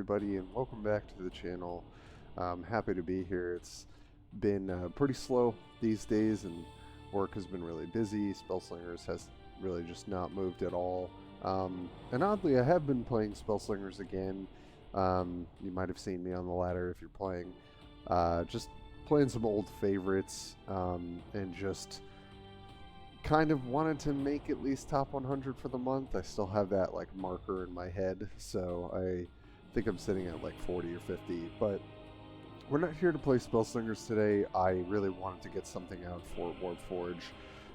everybody, and welcome back to the channel. I'm happy to be here. It's been pretty slow these days, and work has been really busy. Spellslingers has really just not moved at all. And oddly, I have been playing Spellslingers again. You might have seen me on the ladder if you're playing. Just playing some old favorites, and just kind of wanted to make at least top 100 for the month. I still have that like marker in my head, so I think I'm sitting at like 40 or 50, but we're not here to play Spellslingers today. I really wanted to get something out for Warpforge.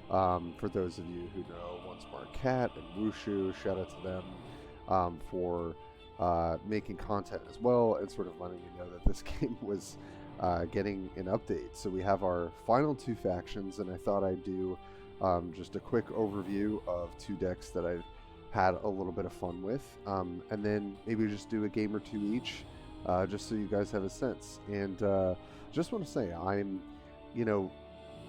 For those of you who know One Smart Cat and Wushu, shout out to them for making content as well, and sort of letting me know that this game was getting an update. So we have our final two factions, and I thought I'd do just a quick overview of two decks that I've had a little bit of fun with, and then maybe just do a game or two each, just so you guys have a sense. And just want to say, I'm,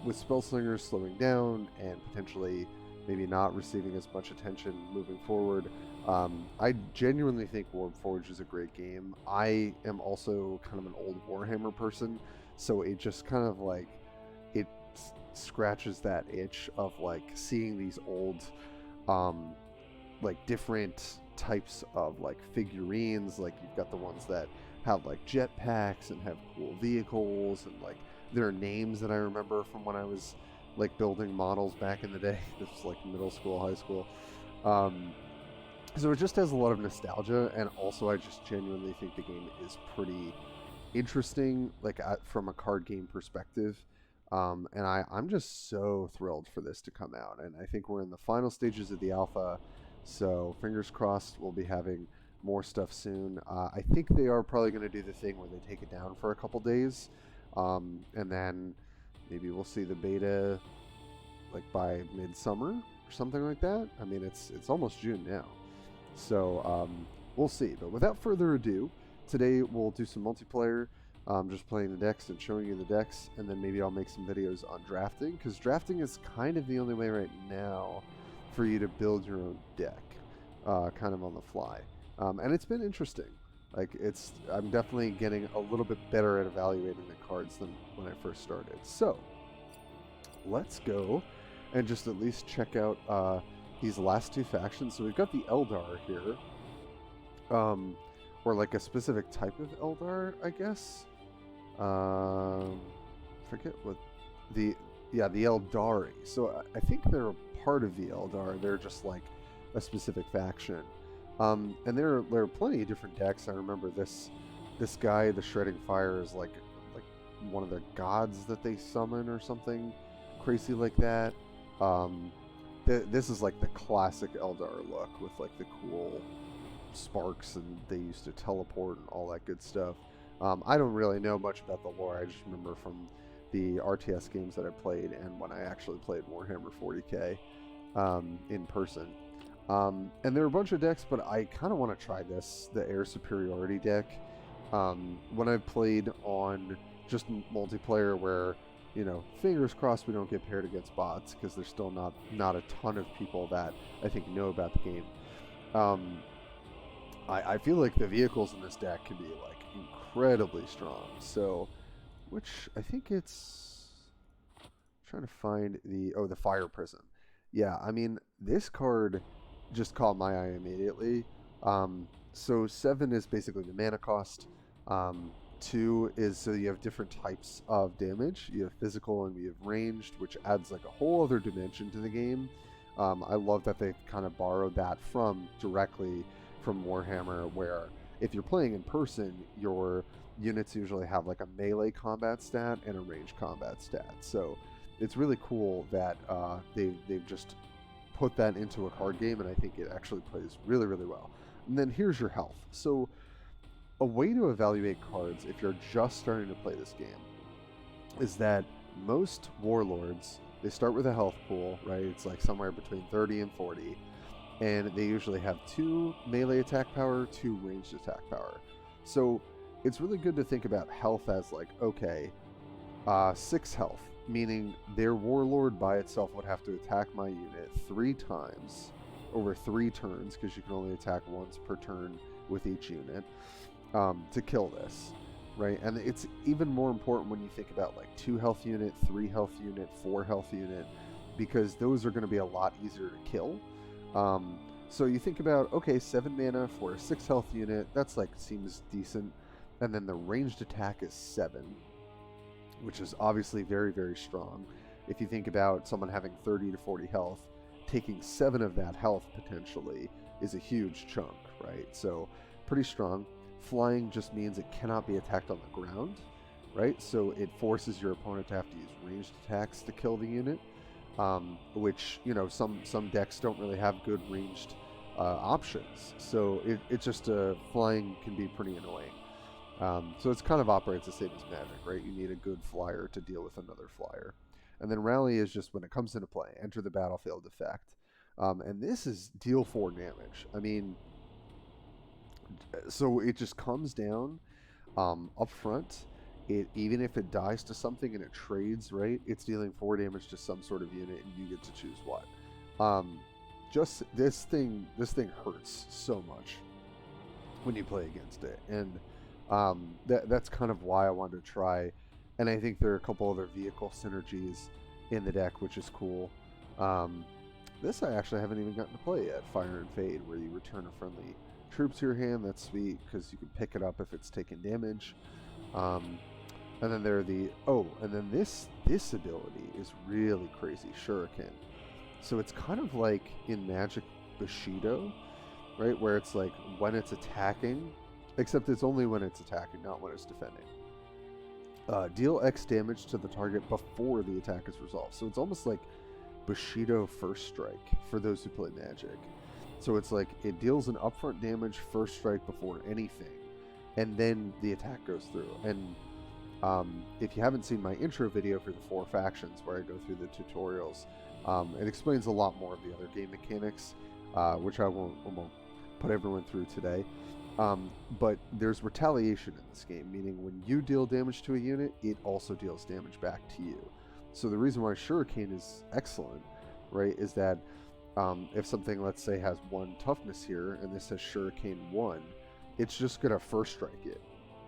with Spellslingers slowing down and potentially maybe not receiving as much attention moving forward, I genuinely think Warpforge is a great game. I am also kind of an old Warhammer person, so it just kind of like, it scratches that itch of like seeing these old like different types of like figurines. Like you've got the ones that have like jetpacks and have cool vehicles, and like there are names that I remember from when I was like building models back in the day. This was like middle school, high school. So it just has a lot of nostalgia, and also I just genuinely think the game is pretty interesting, like from a card game perspective. And I'm just so thrilled for this to come out, and I think we're in the final stages of the alpha, so fingers crossed we'll be having more stuff soon. I think they are probably going to do the thing where they take it down for a couple days, and then maybe we'll see the beta like by midsummer or something like that. I mean, it's almost June now, so we'll see. But without further ado, today we'll do some multiplayer. Just playing the decks and showing you the decks, and then maybe I'll make some videos on drafting, because drafting is kind of the only way right now for you to build your own deck, kind of on the fly. And it's been interesting. Like, I'm definitely getting a little bit better at evaluating the cards than when I first started. So, let's go and just at least check out these last two factions. So we've got the Aeldar here, or like a specific type of Aeldar, I guess. Forget what the Aeldari. So I think they're a part of the Aeldar. They're just like a specific faction. And there are plenty of different decks. I remember this guy, the Shredding Fire, is like one of the gods that they summon or something crazy like that. This is like the classic Aeldar look with like the cool sparks, and they used to teleport and all that good stuff. I don't really know much about the lore. I just remember from the RTS games that I played, and when I actually played Warhammer 40k in person. And there are a bunch of decks, but I kind of want to try the Air Superiority deck. When I've played on just multiplayer, where, fingers crossed we don't get paired against bots, because there's still not a ton of people that I think know about the game. I feel like the vehicles in this deck can be like incredibly strong. So, which I think it's, I'm trying to find the Fire Prism. Yeah, I mean, this card just caught my eye immediately. So 7 is basically the mana cost. 2 is, so you have different types of damage. You have physical and you have ranged, which adds like a whole other dimension to the game. I love that they've kind of borrowed that directly from Warhammer, where if you're playing in person, your units usually have like a melee combat stat and a ranged combat stat. So it's really cool that they've just put that into a card game, and I think it actually plays really, really well. And then here's your health. So a way to evaluate cards if you're just starting to play this game is that most warlords, they start with a health pool, right? It's like somewhere between 30 and 40. And they usually have 2 melee attack power, 2 ranged attack power. So it's really good to think about health as like, okay, 6 health, meaning their warlord by itself would have to attack my unit 3 times over 3 turns, because you can only attack once per turn with each unit. to kill this, right? And it's even more important when you think about like 2 health unit, 3 health unit, 4 health unit, because those are going to be a lot easier to kill. So you think about, okay, 7 mana for a 6 health unit, that's like, seems decent. And then the ranged attack is 7, which is obviously very, very strong. If you think about someone having 30 to 40 health, taking 7 of that health potentially is a huge chunk, right? So pretty strong. Flying just means it cannot be attacked on the ground, right? So it forces your opponent to have to use ranged attacks to kill the unit, which, some decks don't really have good ranged options. So it's just flying can be pretty annoying. So it's kind of operates the same as magic, right? You need a good flyer to deal with another flyer. And then rally is just when it comes into play, enter the battlefield effect. And this is deal 4 damage. I mean, so it just comes down up front. Even if it dies to something and it trades, right, it's dealing 4 damage to some sort of unit, and you get to choose what. Just this thing hurts so much when you play against it, and that's kind of why I wanted to try. And I think there are a couple other vehicle synergies in the deck, which is cool. This I actually haven't even gotten to play yet. Fire and Fade, where you return a friendly troop to your hand. That's sweet because you can pick it up if it's taking damage. And then there are and then this ability is really crazy, Shuriken. So it's kind of like in Magic Bushido, right, where it's like when it's attacking, except it's only when it's attacking, not when it's defending. Deal X damage to the target before the attack is resolved. So it's almost like Bushido First Strike for those who play Magic. So it's like it deals an upfront damage first strike before anything, and then the attack goes through. And if you haven't seen my intro video for the 4 factions, where I go through the tutorials, it explains a lot more of the other game mechanics, which I won't put everyone through today. But there's retaliation in this game, meaning when you deal damage to a unit, it also deals damage back to you. So the reason why Shuriken is excellent, right, is that if something, let's say, has 1 toughness here, and this says Shuriken 1, it's just going to first strike it.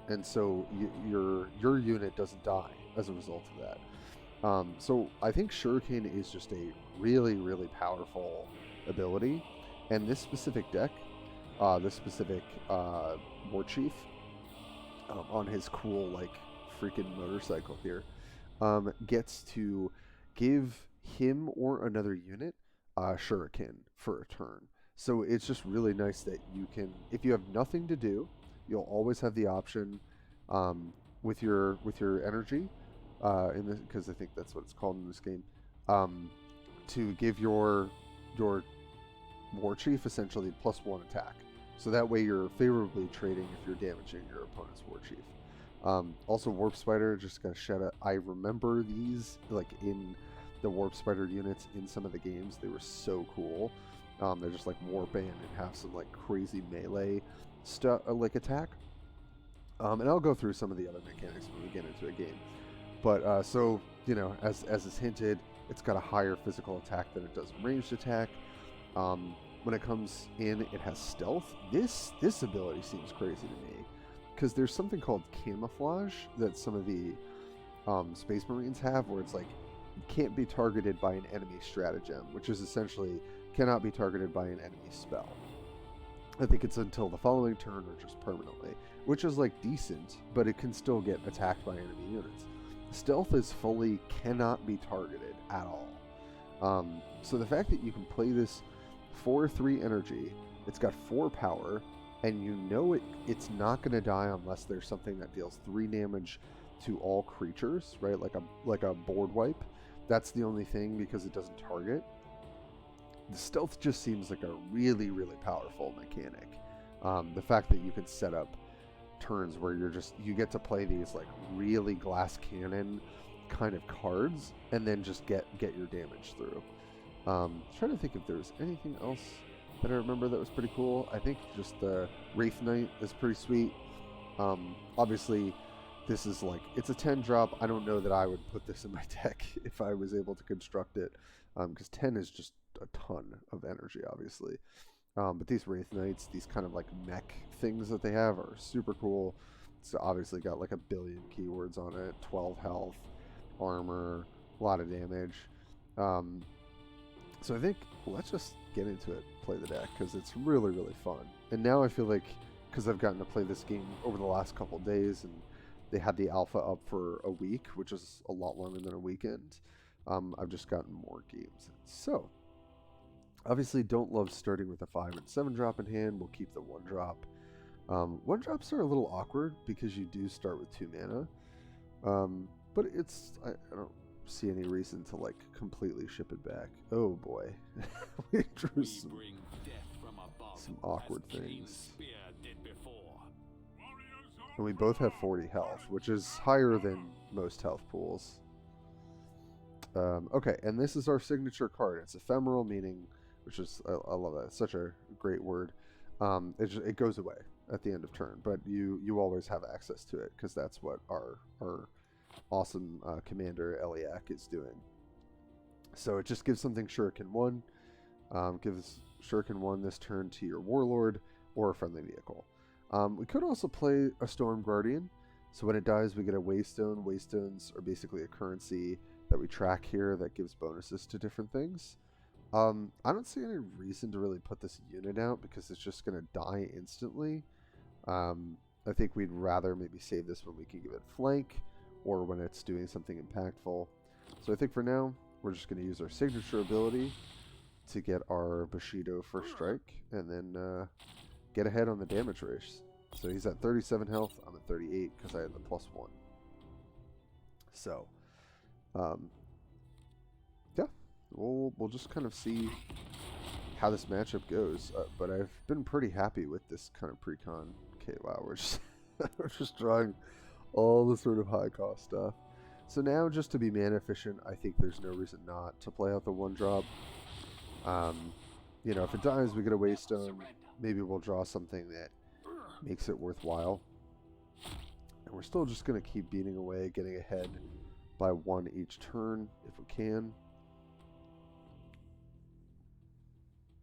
And so your unit doesn't die as a result of that. So I think Shuriken is just a really, really powerful ability. And this specific deck, this specific War Chief, on his cool, like, freaking motorcycle here, gets to give him or another unit Shuriken for a turn. So it's just really nice that you can, if you have nothing to do, you'll always have the option with your energy, in this, because I think that's what it's called in this game, to give your War Chief essentially +1 attack. So that way you're favorably trading if you're damaging your opponent's War Chief. Also, Warp Spider, just gonna shout out, I remember these like in the Warp Spider units in some of the games. They were so cool. They're just like Warp Band and have some like crazy melee stuff, like attack. And I'll go through some of the other mechanics when we get into a game. But so, as is hinted, it's got a higher physical attack than it does ranged attack. When it comes in, it has stealth. This ability seems crazy to me, because there's something called camouflage that some of the Space Marines have, where it's like you can't be targeted by an enemy stratagem, which is essentially cannot be targeted by an enemy spell. I think it's until the following turn or just permanently, which is like decent, but it can still get attacked by enemy units. Stealth is fully cannot be targeted at all. So the fact that you can play this 4/3 energy, it's got 4 power, and it's not going to die unless there's something that deals 3 damage to all creatures, right? Like a board wipe. That's the only thing, because it doesn't target. The stealth just seems like a really, really powerful mechanic. The fact that you can set up turns where you get to play these like really glass cannon kind of cards, and then just get your damage through. Trying to think if there's anything else that I remember that was pretty cool. I think just the Wraith Knight is pretty sweet. Obviously, this is like, it's a 10 drop. I don't know that I would put this in my deck if I was able to construct it, because 10 is just a ton of energy, obviously. But these Wraith Knights, these kind of like mech things that they have are super cool. It's obviously got like a billion keywords on it, 12 health, armor, a lot of damage. So I think let's just get into it, play the deck, because it's really, really fun. And now I feel like, because I've gotten to play this game over the last couple days, and they had the alpha up for a week, which is a lot longer than a weekend, I've just gotten more games. So, obviously don't love starting with a 5 and 7 drop in hand. We'll keep the 1 drop. 1 drops are a little awkward because you do start with 2 mana. But it's, I don't see any reason to like completely ship it back. Oh boy. We drew some awkward things. And we both have 40 health, which is higher than most health pools. Okay, and this is our signature card. It's ephemeral, meaning, which is, I love that. It's such a great word. It goes away at the end of turn, but you always have access to it because that's what our awesome commander Eliak is doing. So it just gives something Shuriken 1. Gives Shuriken 1 this turn to your warlord or a friendly vehicle. We could also play a Storm Guardian. So when it dies, we get a Waystone. Waystones are basically a currency that we track here that gives bonuses to different things. I don't see any reason to really put this unit out because it's just going to die instantly. I think we'd rather maybe save this when we can give it flank or when it's doing something impactful. So I think for now, we're just going to use our signature ability to get our Bushido first strike and then get ahead on the damage race. So he's at 37 health, I'm at 38 because I had the +1. So, yeah, we'll just kind of see how this matchup goes. But I've been pretty happy with this kind of pre-con. Okay, wow, we're just drawing all the sort of high cost stuff. So now, just to be mana efficient, I think there's no reason not to play out the 1 drop. You know, if it dies, we get a Waystone. Maybe we'll draw something that makes it worthwhile. And we're still just going to keep beating away, getting ahead by 1 each turn if we can.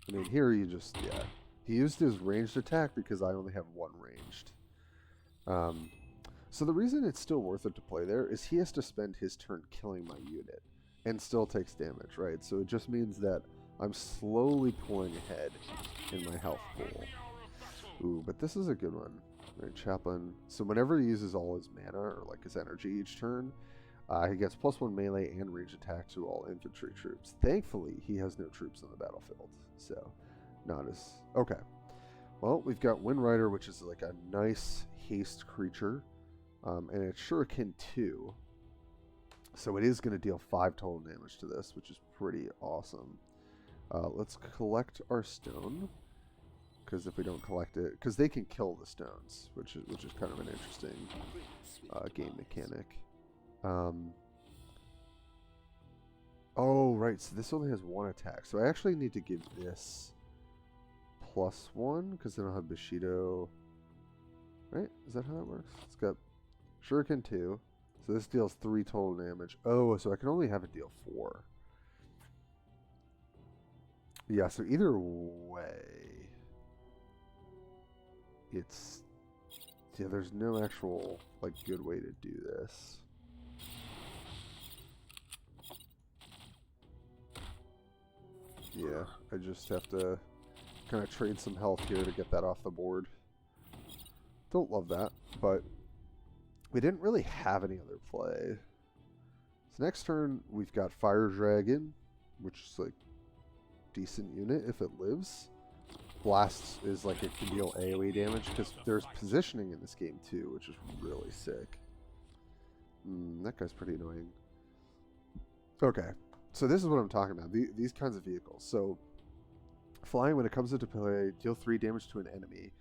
I mean, here you just, yeah. He used his ranged attack because I only have 1 ranged. So the reason it's still worth it to play there is he has to spend his turn killing my unit and still takes damage, right? So it just means that I'm slowly pulling ahead in my health pool. Ooh, but this is a good one. Right, Chaplain. So whenever he uses all his mana or like his energy each turn, he gets +1 melee and range attack to all infantry troops. Thankfully, he has no troops on the battlefield, so not as... Okay. Well, we've got Wind Rider, which is like a nice haste creature, and it's Shuriken 2. So it is going to deal 5 total damage to this, which is pretty awesome. Let's collect our stone, because if we don't collect it, because they can kill the stones, which is kind of an interesting game mechanic. Oh, right, so this only has 1 attack, so I actually need to give this +1, because then I'll have Bushido, right? Is that how that works? It's got Shuriken 2, so this deals 3 total damage. Oh, so I can only have it deal 4. Yeah, so either way, it's... Yeah, there's no actual, like, good way to do this. Yeah, I just have to kind of trade some health here to get that off the board. Don't love that, but we didn't really have any other play. So next turn, we've got Fire Dragon, which is, like, decent unit if it lives. Blast is like it can deal AoE damage because there's positioning in this game too, which is really sick. That guy's pretty annoying. Okay, so this is what I'm talking about. These kinds of vehicles. So flying, when it comes into play, deal 3 damage to an enemy.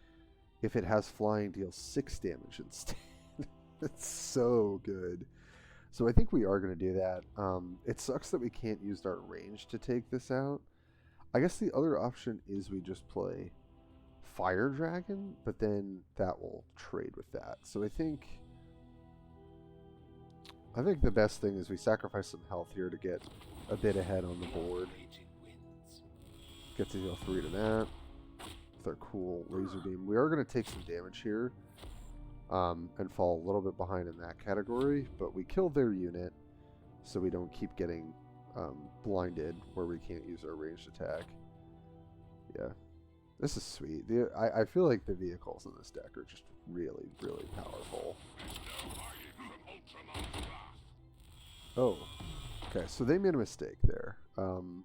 If it has flying, deal 6 damage instead. It's so good. So I think we are going to do that. It sucks that we can't use our range to take this out. I guess the other option is we just play Fire Dragon, but then that will trade with that. So I think the best thing is we sacrifice some health here to get a bit ahead on the board. Get to deal 3 to that. with our cool laser beam. We are going to take some damage here and fall a little bit behind in that category, but we killed their unit so we don't keep getting blinded where we can't use our ranged attack. Yeah, this is sweet. I feel like the vehicles in this deck are just really, really powerful. Oh, okay, so they made a mistake there. And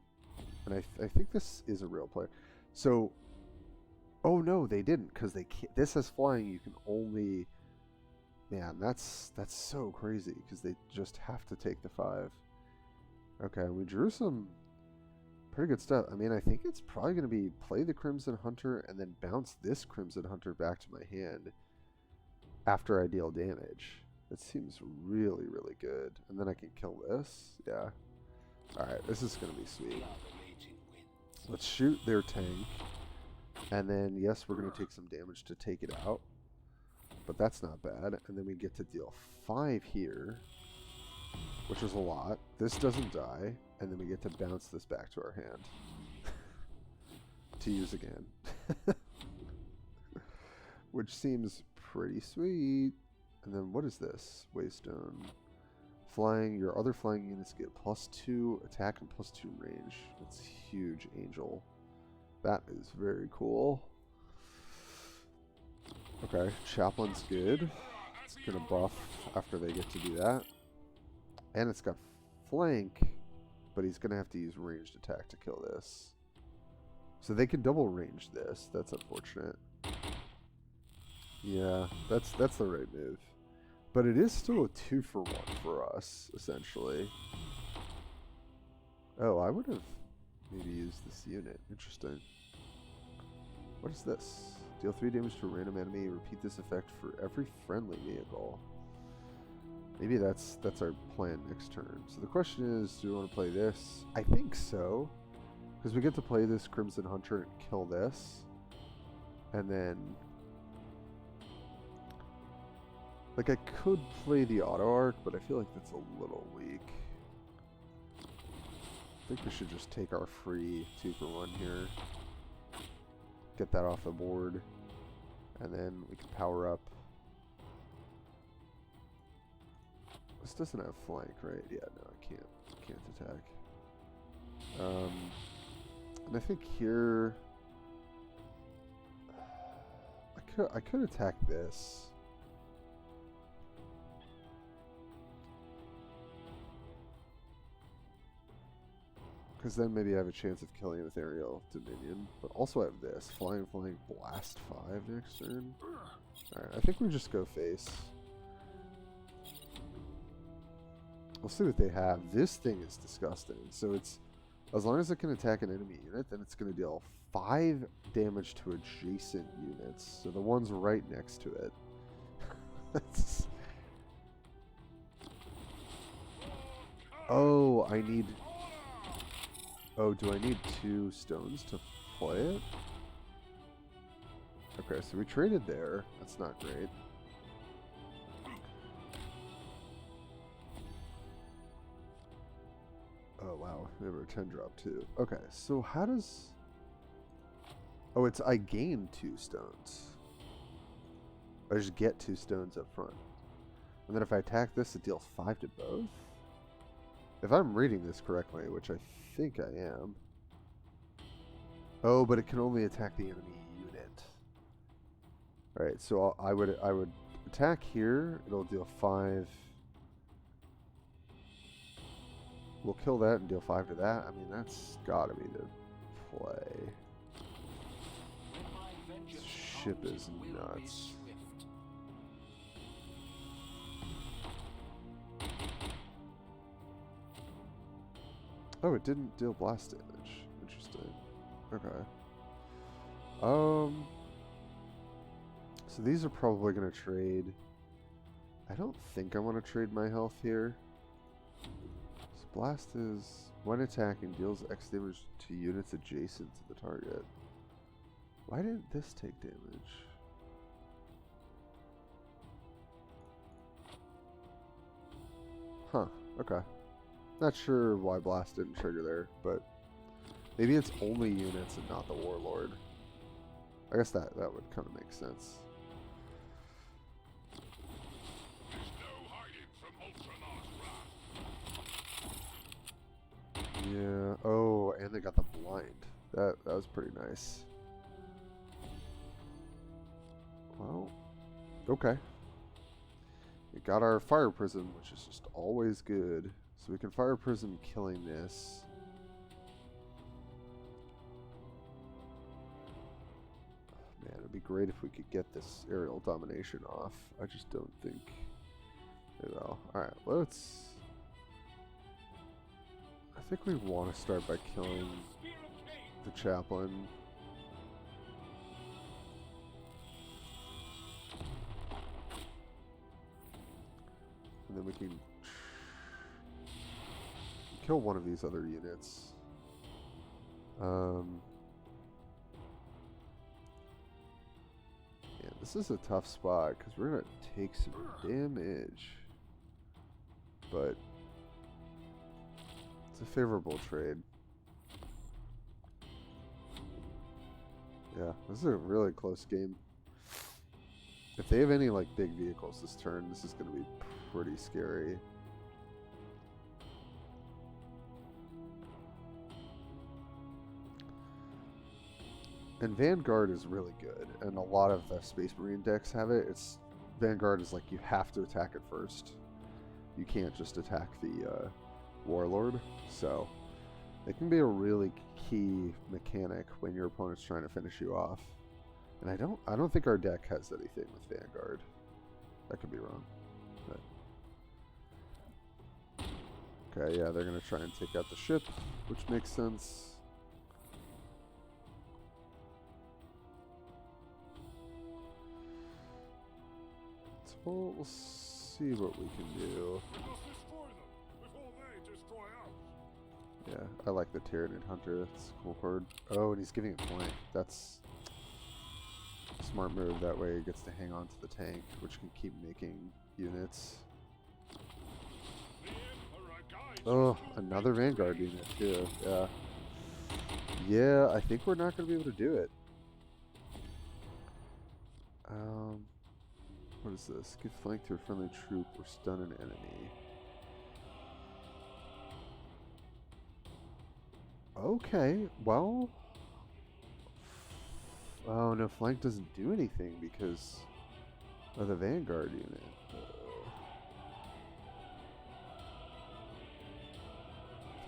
I think this is a real player. So, oh no, they didn't, because they can't. This is flying. You can only, man, that's so crazy, because they just have to take the 5. Okay, we drew some pretty good stuff. I mean, I think it's probably going to be play the Crimson Hunter and then bounce this Crimson Hunter back to my hand after I deal damage. That seems really, really good. And then I can kill this. Yeah. Alright, this is going to be sweet. Let's shoot their tank. And then, yes, we're going to take some damage to take it out. But that's not bad. And then we get to deal 5 here, which is a lot. This doesn't die. And then we get to bounce this back to our hand to use again. Which seems pretty sweet. And then what is this? Waystone. Flying, your other flying units get +2 attack and +2 range. That's huge, Angel. That is very cool. Okay, Chaplain's good. It's going to buff after they get to do that. And it's got flank, but he's going to have to use ranged attack to kill this. So they can double range this. That's unfortunate. Yeah, that's the right move. But it is still a 2-for-1 for us, essentially. Oh, I would have maybe used this unit. Interesting. What is this? Deal 3 damage to a random enemy. Repeat this effect for every friendly vehicle. Maybe that's our plan next turn. So the question is, do we want to play this? I think so. Because we get to play this Crimson Hunter and kill this. And then... like, I could play the Auto Arc, but I feel like that's a little weak. I think we should just take our free 2-for-1 here. Get that off the board. And then we can power up. This doesn't have flank, right? Yeah, no, I can't attack. And I think here... I could attack this. Because then maybe I have a chance of killing it with Aerial Dominion. But also I have this. Flying, Blast 5 next turn. Alright, I think we just go face. We'll see what they have. This thing is disgusting. So it's... as long as it can attack an enemy unit, then it's going to deal 5 damage to adjacent units. So the ones right next to it. That's... oh, I need... oh, do I need 2 stones to play it? Okay, so we traded there. That's not great. Oh, wow. We have a 10 drop, too. Okay, so how does... oh, it's I gain 2 stones. I just get 2 stones up front. And then if I attack this, it deals 5 to both? If I'm reading this correctly, which I think I am. Oh, but it can only attack the enemy unit. Alright, so I would attack here. It'll deal 5. We'll kill that and deal 5 to that. I mean, that's gotta be the play. This ship is nuts. Oh, it didn't deal blast damage. Interesting. Okay. So these are probably going to trade. I don't think I want to trade my health here. So blast is when attacking deals X damage to units adjacent to the target. Why didn't this take damage? Huh. Okay. Not sure why blast didn't trigger there, but maybe it's only units and not the warlord. I guess that would kind of make sense. Yeah. Oh, and they got the blind. That was pretty nice. Well, okay. We got our fire prism, which is just always good. So we can fire prism killing this. Man, it'd be great if we could get this aerial domination off. I just don't think it will. Alright, let's... I think we want to start by killing the chaplain. And then we can kill one of these other units. Yeah, this is a tough spot because we're going to take some damage. But it's a favorable trade. Yeah, this is a really close game. If they have any like big vehicles this turn, this is going to be pretty scary. And Vanguard is really good, and a lot of the Space Marine decks have it. Vanguard is like you have to attack it first. You can't just attack the Warlord, so it can be a really key mechanic when your opponent's trying to finish you off. And I don't think our deck has anything with Vanguard. I could be wrong. But. Okay, yeah, they're gonna try and take out the ship, which makes sense. So we'll see what we can do. Yeah, I like the Tyranid Hunter. That's a cool card. Oh, and he's giving it flank. That's a smart move. That way he gets to hang on to the tank, which can keep making units. Oh, another Vanguard unit too. Yeah. Yeah, I think we're not going to be able to do it. What is this? Give flank to a friendly troop or stun an enemy. Okay, well... Oh, no, flank doesn't do anything because of the Vanguard unit.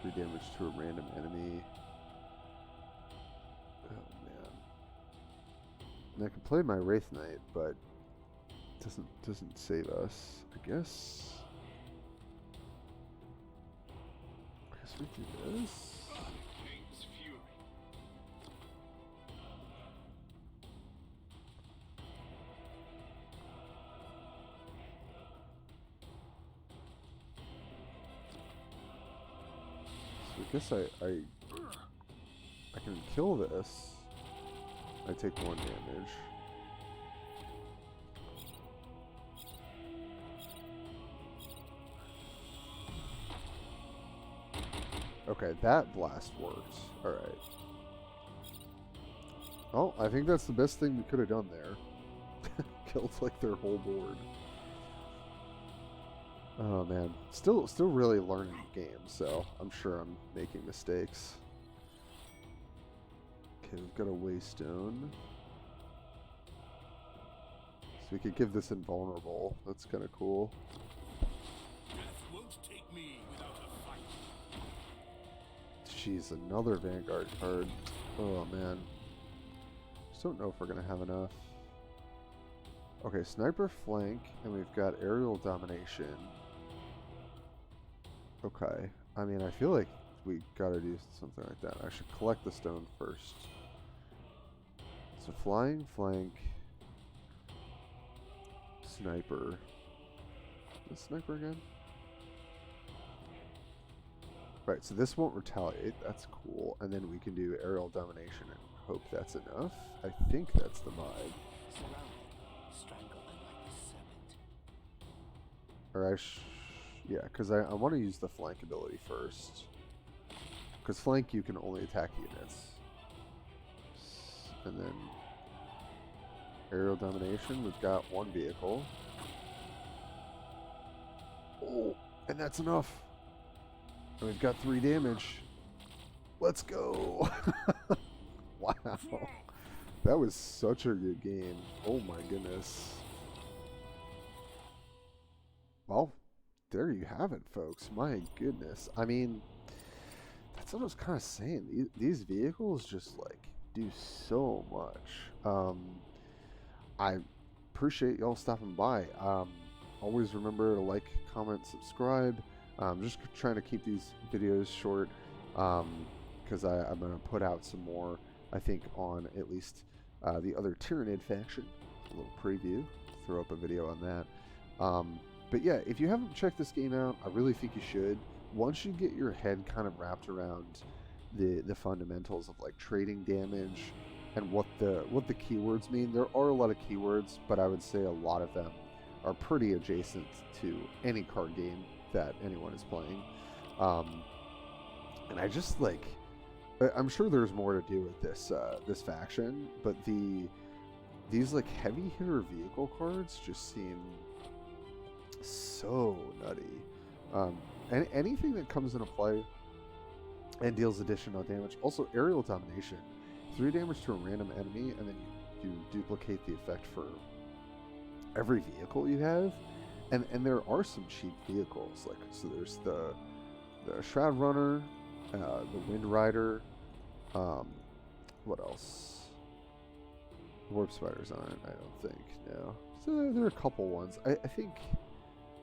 3 damage to a random enemy. Oh, man. And I can play my Wraith Knight, but it doesn't save us. I guess we do this. I guess I can kill this. I take 1 damage. Okay, that blast worked. Alright. Well, I think that's the best thing we could have done there. Killed like their whole board. Oh man, still really learning the game, so I'm sure I'm making mistakes. Okay, we've got a Waystone. So we could give this invulnerable. That's kind of cool. Death won't take me without a fight. Jeez, another Vanguard card. Oh man. Just don't know if we're gonna have enough. Okay, sniper flank, and we've got aerial domination. Okay, I mean, I feel like we gotta do something like that. I should collect the stone first. So flying flank, sniper. The sniper again? Right, so this won't retaliate. That's cool. And then we can do aerial domination and hope that's enough. I think that's the vibe. Or yeah, because I want to use the flank ability first. Because flank you can only attack units. And then Aerial domination. We've got one vehicle. Oh, and that's enough. And we've got 3 damage. Let's go. Wow. That was such a good game. Oh my goodness. Well, there you have it, folks. My goodness. I mean, that's what I was kind of saying. These vehicles just like do so much. I appreciate y'all stopping by. Always remember to like, comment, subscribe. Just trying to keep these videos short because I'm going to put out some more, I think, on at least the other Tyranid faction. A little preview. Throw up a video on that. But yeah, if you haven't checked this game out, I really think you should. Once you get your head kind of wrapped around the fundamentals of like trading damage and what the keywords mean, there are a lot of keywords, but I would say a lot of them are pretty adjacent to any card game that anyone is playing. And I just like, I'm sure there's more to do with this this faction, but these like heavy hitter vehicle cards just seem so nutty. And anything that comes into play and deals additional damage. Also, aerial domination, 3 damage to a random enemy, and then you duplicate the effect for every vehicle you have. And there are some cheap vehicles, like, so there's the Shroud Runner, the Wind Rider, what else? Warp Spiders aren't, I don't think, no. So there are a couple ones. I think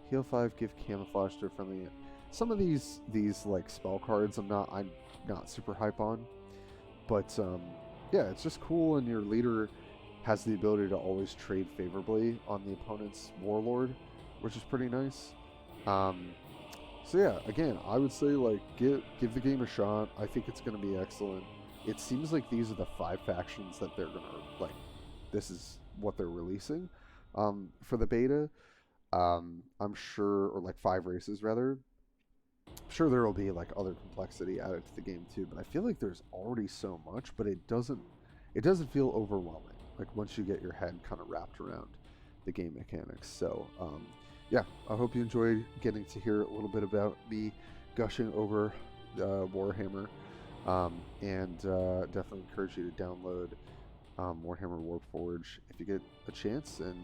Heal 5, give camouflage to a friendly. Some of these like spell cards I'm not super hype on, but yeah, it's just cool, and your leader has the ability to always trade favorably on the opponent's warlord, which is pretty nice. So yeah, again, I would say like give the game a shot. I think it's going to be excellent. It seems like these are the 5 factions that they're gonna like. This is what they're releasing for the beta. I'm sure, or like 5 races rather. I'm sure there will be like other complexity added to the game too, but I feel like there's already so much, but it doesn't feel overwhelming. Like once you get your head kind of wrapped around the game mechanics. So yeah, I hope you enjoyed getting to hear a little bit about me gushing over Warhammer, and definitely encourage you to download Warhammer Warpforge if you get a chance. And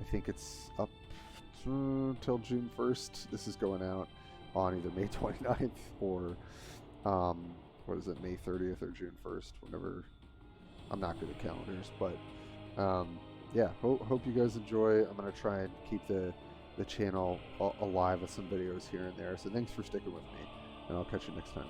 I think it's up till June 1st. This is going out on either May 29th or what is it, May 30th or June 1st, whenever. I'm not good at calendars, but yeah, hope you guys enjoy. I'm going to try and keep the channel alive with some videos here and there, so thanks for sticking with me, and I'll catch you next time.